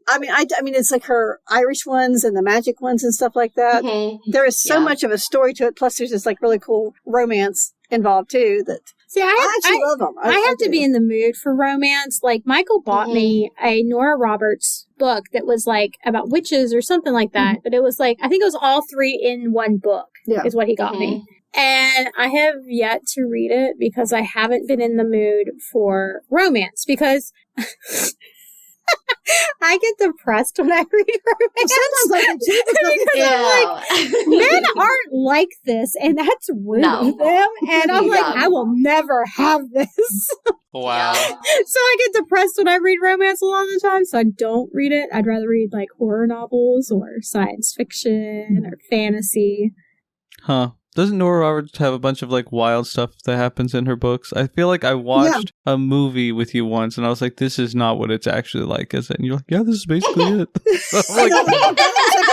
I mean, it's like her Irish ones and the magic ones and stuff like that. Mm-hmm. There is so much of a story to it. Plus, there's this like really cool romance involved too. That I actually love them. I have to be in the mood for romance. Like Michael bought me a Nora Roberts book that was like about witches or something like that. Mm-hmm. But it was like, I think it was all 3 in one book. Is what he got me. And I have yet to read it because I haven't been in the mood for romance, because I get depressed when I read romance. Sometimes I'm like, men aren't like this, and that's rude of them. And I'm like, I will never have this. Wow. So I get depressed when I read romance a lot of the time, so I don't read it. I'd rather read like horror novels or science fiction or fantasy. Huh. Doesn't Nora Roberts have a bunch of like wild stuff that happens in her books? I feel like I watched a movie with you once and I was like, this is not what it's actually like, is it? And you're like, yeah, this is basically it. So I'm like,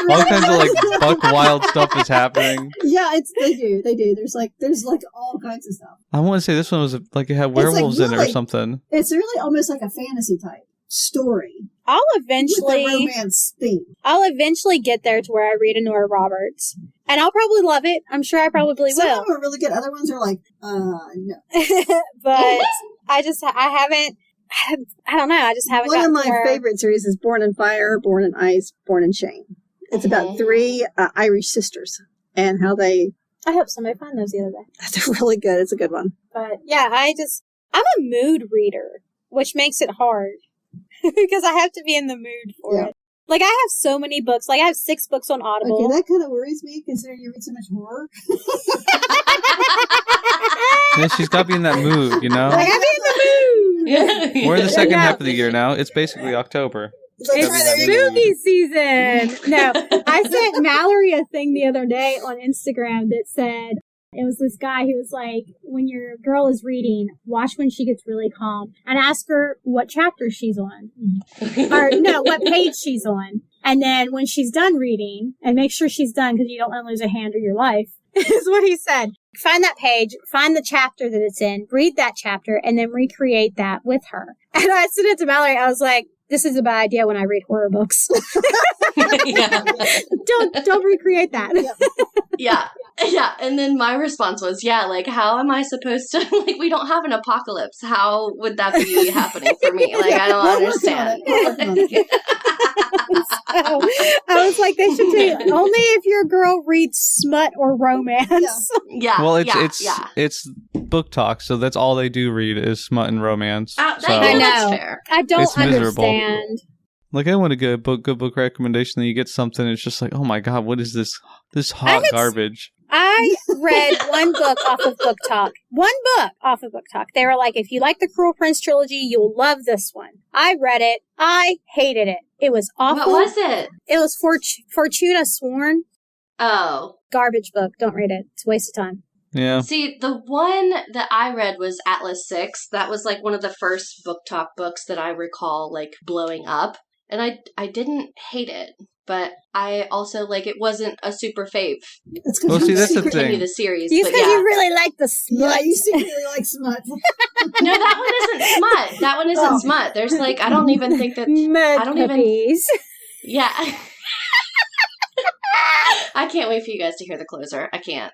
all kinds of like buck wild stuff is happening. Yeah, they do. There's like all kinds of stuff. I want to say this one was like it had werewolves in it or something. It's really almost like a fantasy type story. I'll eventually with a romance theme. I'll eventually get there to where I read a Nora Roberts. And I'll probably love it. I'm sure I probably Some will. of them are really good. Other ones are like, no. But I don't know. I just haven't. One of my favorite series is Born in Fire, Born in Ice, Born in Shame. It's about 3 Irish sisters and how they... I hope somebody found those the other day. They're really good. It's a good one. But yeah, I'm a mood reader, which makes it hard because I have to be in the mood for it. Like, I have so many books. Like, I have 6 books on Audible. Okay, that kind of worries me, considering you read so much horror. Yeah, she's got to be in that mood, you know? I gotta be in the mood! We're in the second half of the year now. It's basically October. It's spooky season! No, I sent Mallory a thing the other day on Instagram that said, it was this guy who was like, when your girl is reading, watch when she gets really calm and ask her what chapter she's on. Or, no, what page she's on. And then when she's done reading, and make sure she's done because you don't want to lose a hand or your life, is what he said. Find that page, find the chapter that it's in, read that chapter, and then recreate that with her. And I sent it to Mallory. I was like, this is a bad idea when I read horror books. Don't recreate that. Yeah. And then my response was, like, how am I supposed to, like, we don't have an apocalypse. How would that be happening for me? Like, I don't understand. So, I was like, they should be only if your girl reads smut or romance. Yeah. Well, it's book talk, so that's all they do read is smut and romance. So. I know. That's fair. I don't miserable. understand. Like, I want a good book recommendation, then you get something, and it's just like, oh my god, what is this hot garbage? I read one book off of Book Talk. They were like, if you like the Cruel Prince trilogy, you'll love this one. I read it. I hated it. It was awful. What was it? It was Fortuna Sworn. Oh. Garbage book. Don't read it. It's a waste of time. Yeah. See, the one that I read was Atlas 6. That was like one of the first Book Talk books that I recall like blowing up. And I didn't hate it. But I also, like, it wasn't a super fave. Well, see, that's the thing. Continue the series. You said you really like the smut. Yeah, you secretly like smut. No, that one isn't smut. That one isn't smut. There's, like, I don't even think that... Mud I don't puppies. even... Yeah. I can't wait for you guys to hear the closer. I can't.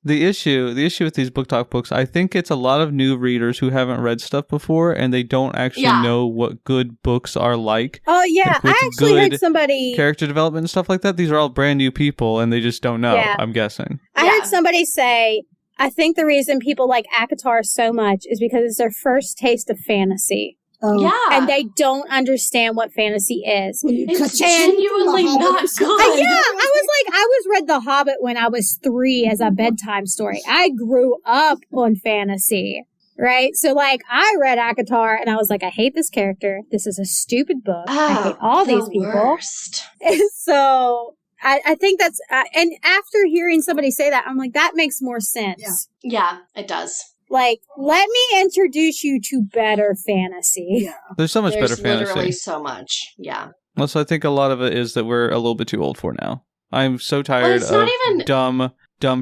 The issue with these book talk books, I think it's a lot of new readers who haven't read stuff before and they don't actually know what good books are like. Oh yeah, I actually heard somebody character development and stuff like that. These are all brand new people and they just don't know. Yeah. I'm guessing. I heard somebody say, I think the reason people like ACOTAR so much is because it's their first taste of fantasy. Oh. Yeah. And they don't understand what fantasy is. It's genuinely not good. Yeah, I read The Hobbit when I was 3 as a bedtime story. I grew up on fantasy, right? So, like, I read ACOTAR and I was like, I hate this character. This is a stupid book. I hate all these people. Worst. And so... I think that's... and after hearing somebody say that, I'm like, that makes more sense. Yeah, it does. Like, let me introduce you to better fantasy. Yeah. There's so much better fantasy. There's literally so much. Yeah. Well, so I think a lot of it is that we're a little bit too old for now. I'm so tired of dumb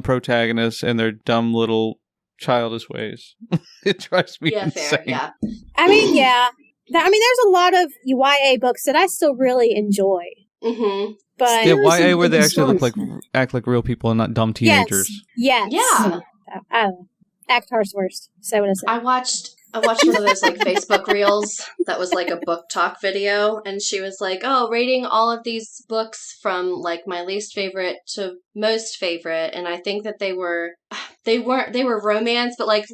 protagonists and their dumb little childish ways. It drives me insane. Fair, yeah. I mean, there's a lot of YA books that I still really enjoy. Mm-hmm. But YA where they actually act like real people and not dumb teenagers. Yes. Yeah. I don't know. ACOTAR's worst. Say what I said. I watched one of those like Facebook reels that was like a book talk video, and she was like, "Oh, rating all of these books from like my least favorite to most favorite," and I think that they were romance, but like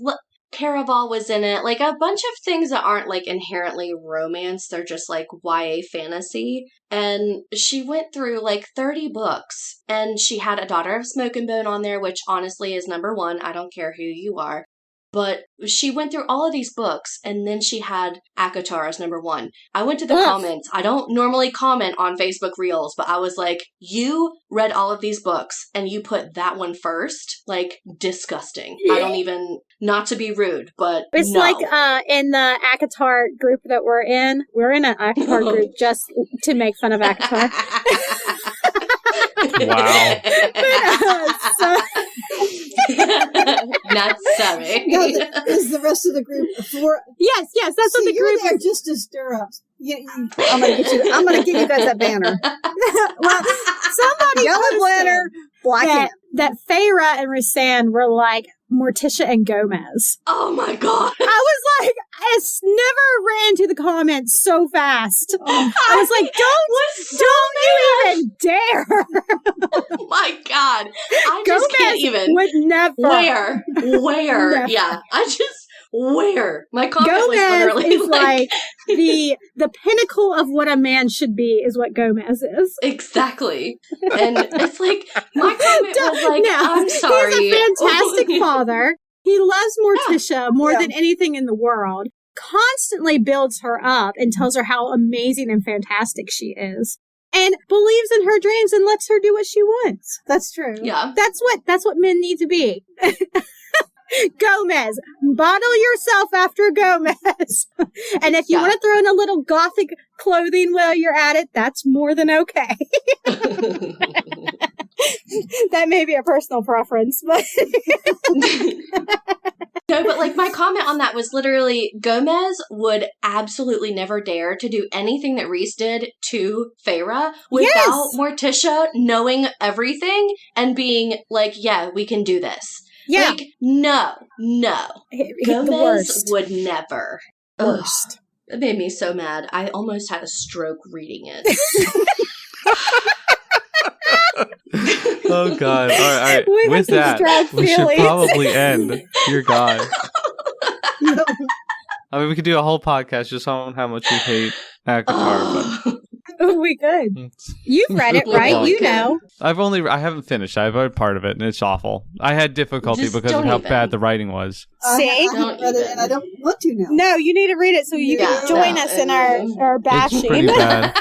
Caraval was in it, like a bunch of things that aren't like inherently romance. They're just like YA fantasy. And she went through like 30 books and she had A Daughter of Smoke and Bone on there, which honestly is number 1. I don't care who you are. But she went through all of these books, and then she had ACOTAR as number 1. I went to the comments. I don't normally comment on Facebook Reels, but I was like, you read all of these books, and you put that one first? Like, disgusting. I don't even, not to be rude, but it's no. like in the ACOTAR group that we're in an ACOTAR group just to make fun of ACOTAR. Wow. Not sorry. No, is the rest of the group for? Yes, that's what the group is. Just to stir up. I'm gonna give you guys that banner. Well, somebody Yellow banner, black that Feyre and Rhysand were like Morticia and Gomez. Oh my god. I was like, I never ran to the comments so fast. I was like, don't you even dare. Oh my god. I just Gomez can't even. would never. Where? Never. Yeah. Where? My comment Gomez was literally is like the pinnacle of what a man should be is what Gomez is. Exactly. And it's like, my comment was like, I'm sorry. He's a fantastic father. He loves Morticia more than anything in the world. Constantly builds her up and tells her how amazing and fantastic she is. And believes in her dreams and lets her do what she wants. That's true. Yeah. That's what men need to be. Gomez, bottle yourself after Gomez. And if you want to throw in a little gothic clothing while you're at it, that's more than okay. That may be a personal preference, but no, but like my comment on that was literally Gomez would absolutely never dare to do anything that Rhys did to Feyre without Morticia knowing everything and being like, yeah, we can do this. Yeah. Like, no. Gomez would never. Worst. Ugh, it made me so mad. I almost had a stroke reading it. Oh, God. All right. We With that, we should probably end. Dear God. I mean, we could do a whole podcast just on how much we hate ACOTAR, but... We could. You've read it, right? You know. I haven't finished. I've read part of it, and it's awful. I had difficulty Just because of how bad the writing was. See? I haven't read it, and I don't want to now. No, you need to read it so you can join us in our bashing. It's pretty bad.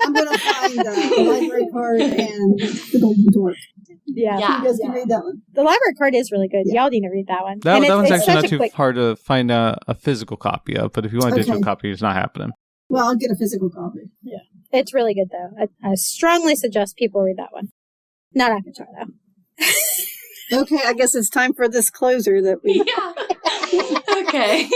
I'm going to find the library card and the Golden Dork. Yeah. You guys can read that one. The library card is really good. Y'all need to read that one. That one's actually not too quick... hard to find a physical copy of, but if you want a digital copy, it's not happening. Well, I'll get a physical copy. Yeah. It's really good, though. I strongly suggest people read that one. Not ACOTAR, though. Okay, I guess it's time for this closer that we... Yeah. Okay.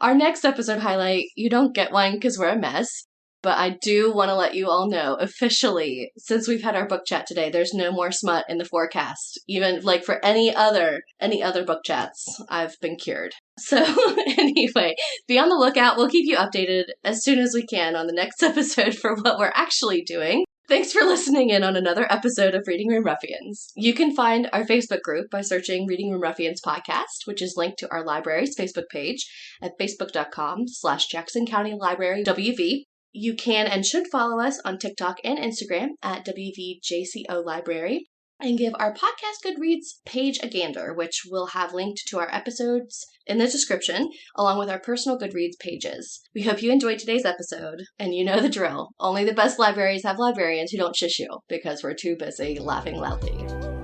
Our next episode highlight, you don't get one because we're a mess. But I do want to let you all know, officially, since we've had our book chat today, there's no more smut in the forecast. Even, like, for any other book chats, I've been cured. So, anyway, be on the lookout. We'll keep you updated as soon as we can on the next episode for what we're actually doing. Thanks for listening in on another episode of Reading Room Ruffians. You can find our Facebook group by searching Reading Room Ruffians Podcast, which is linked to our library's Facebook page at facebook.com/Jackson County Library WV. You can and should follow us on TikTok and Instagram at WVJCO Library and give our podcast Goodreads page a gander, which we'll have linked to our episodes in the description, along with our personal Goodreads pages. We hope you enjoyed today's episode, and you know the drill. Only the best libraries have librarians who don't shish you, because we're too busy laughing loudly.